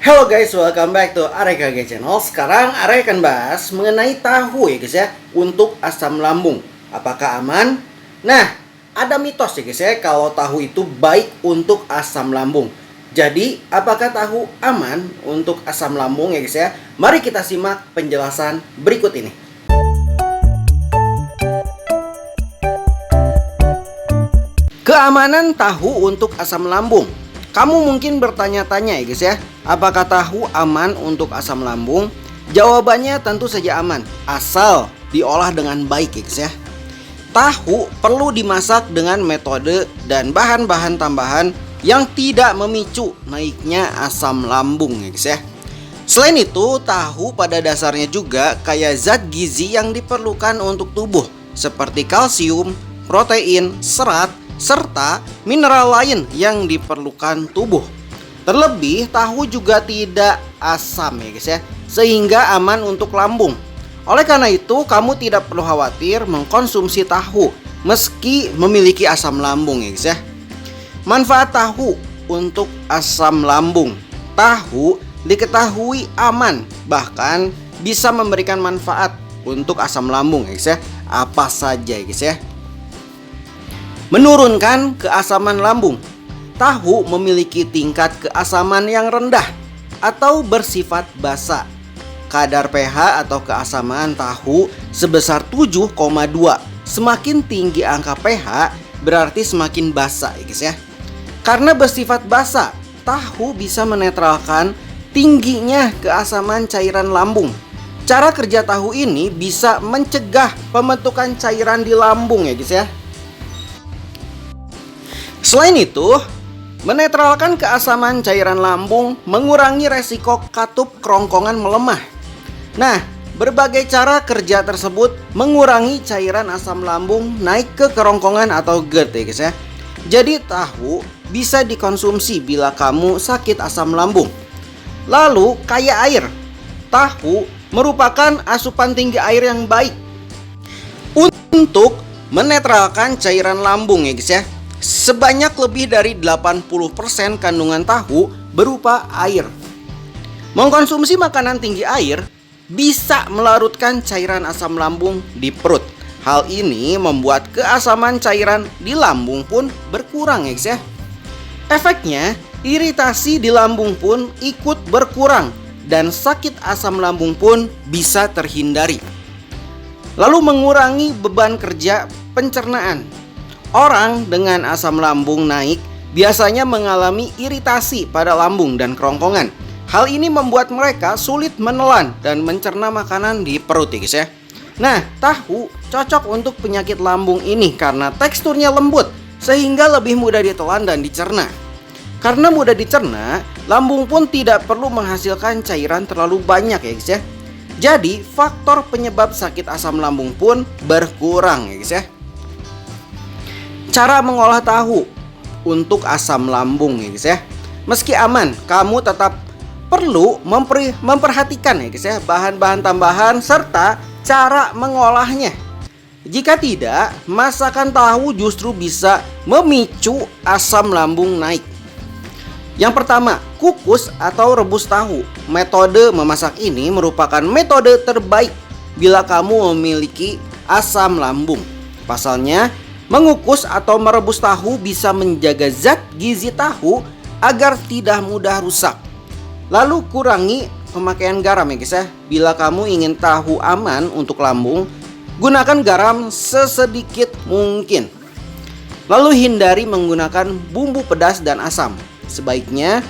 Hello guys, welcome back to AREKG Channel. Sekarang Arek akan bahas mengenai tahu ya guys ya, untuk asam lambung. Apakah aman? Nah, ada mitos ya guys ya, kalau tahu itu baik untuk asam lambung. Jadi, apakah tahu aman untuk asam lambung ya guys ya? Mari kita simak penjelasan berikut ini. Keamanan tahu untuk asam lambung. Kamu mungkin bertanya-tanya ya guys ya, apakah tahu aman untuk asam lambung? Jawabannya tentu saja aman, asal diolah dengan baik ya guys ya. Tahu perlu dimasak dengan metode dan bahan-bahan tambahan yang tidak memicu naiknya asam lambung ya guys ya. Selain itu, tahu pada dasarnya juga kaya zat gizi yang diperlukan untuk tubuh, seperti kalsium, protein, serat, serta mineral lain yang diperlukan tubuh. Terlebih, tahu juga tidak asam ya guys ya, sehingga aman untuk lambung. Oleh karena itu, kamu tidak perlu khawatir mengkonsumsi tahu meski memiliki asam lambung ya guys ya. Manfaat tahu untuk asam lambung. Tahu diketahui aman, bahkan bisa memberikan manfaat untuk asam lambung ya guys ya. Apa saja ya guys ya? Menurunkan keasaman lambung. Tahu memiliki tingkat keasaman yang rendah atau bersifat basa. Kadar pH atau keasaman tahu sebesar 7,2. Semakin tinggi angka pH berarti semakin basa ya guys ya. Karena bersifat basa, tahu bisa menetralkan tingginya keasaman cairan lambung. Cara kerja tahu ini bisa mencegah pembentukan cairan di lambung ya guys ya. Selain itu, menetralkan keasaman cairan lambung mengurangi resiko katup kerongkongan melemah. Nah, berbagai cara kerja tersebut mengurangi cairan asam lambung naik ke kerongkongan atau GERD ya guys ya. Jadi tahu bisa dikonsumsi bila kamu sakit asam lambung. Lalu, kaya air. Tahu merupakan asupan tinggi air yang baik untuk menetralkan cairan lambung ya guys ya. Sebanyak lebih dari 80% kandungan tahu berupa air. Mengkonsumsi makanan tinggi air bisa melarutkan cairan asam lambung di perut. Hal ini membuat keasaman cairan di lambung pun berkurang ya guys ya. Efeknya, iritasi di lambung pun ikut berkurang dan sakit asam lambung pun bisa terhindari. Lalu mengurangi beban kerja pencernaan. Orang dengan asam lambung naik biasanya mengalami iritasi pada lambung dan kerongkongan. Hal ini membuat mereka sulit menelan dan mencerna makanan di perut ya guys ya. Nah, tahu cocok untuk penyakit lambung ini karena teksturnya lembut sehingga lebih mudah ditelan dan dicerna. Karena mudah dicerna, lambung pun tidak perlu menghasilkan cairan terlalu banyak ya guys ya. Jadi, faktor penyebab sakit asam lambung pun berkurang ya guys ya. Cara mengolah tahu untuk asam lambung ya guys ya. Meski aman, kamu tetap perlu memperhatikan ya guys ya, bahan-bahan tambahan serta cara mengolahnya. Jika tidak, masakan tahu justru bisa memicu asam lambung naik. Yang pertama, kukus atau rebus tahu. Metode memasak ini merupakan metode terbaik bila kamu memiliki asam lambung. Pasalnya, mengukus atau merebus tahu bisa menjaga zat gizi tahu agar tidak mudah rusak. Lalu kurangi pemakaian garam ya guys ya. Bila kamu ingin tahu aman untuk lambung, gunakan garam sesedikit mungkin. Lalu hindari menggunakan bumbu pedas dan asam. Sebaiknya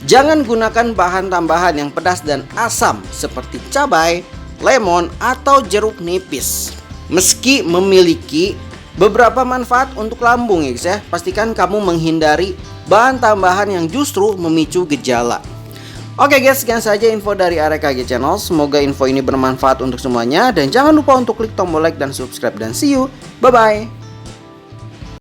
jangan gunakan bahan tambahan yang pedas dan asam seperti cabai, lemon, atau jeruk nipis. Meski memiliki beberapa manfaat untuk lambung ya guys ya, pastikan kamu menghindari bahan tambahan yang justru memicu gejala. Oke guys, sekian saja info dari AREKG Channel. Semoga info ini bermanfaat untuk semuanya. Dan jangan lupa untuk klik tombol like dan subscribe. Dan see you, bye bye.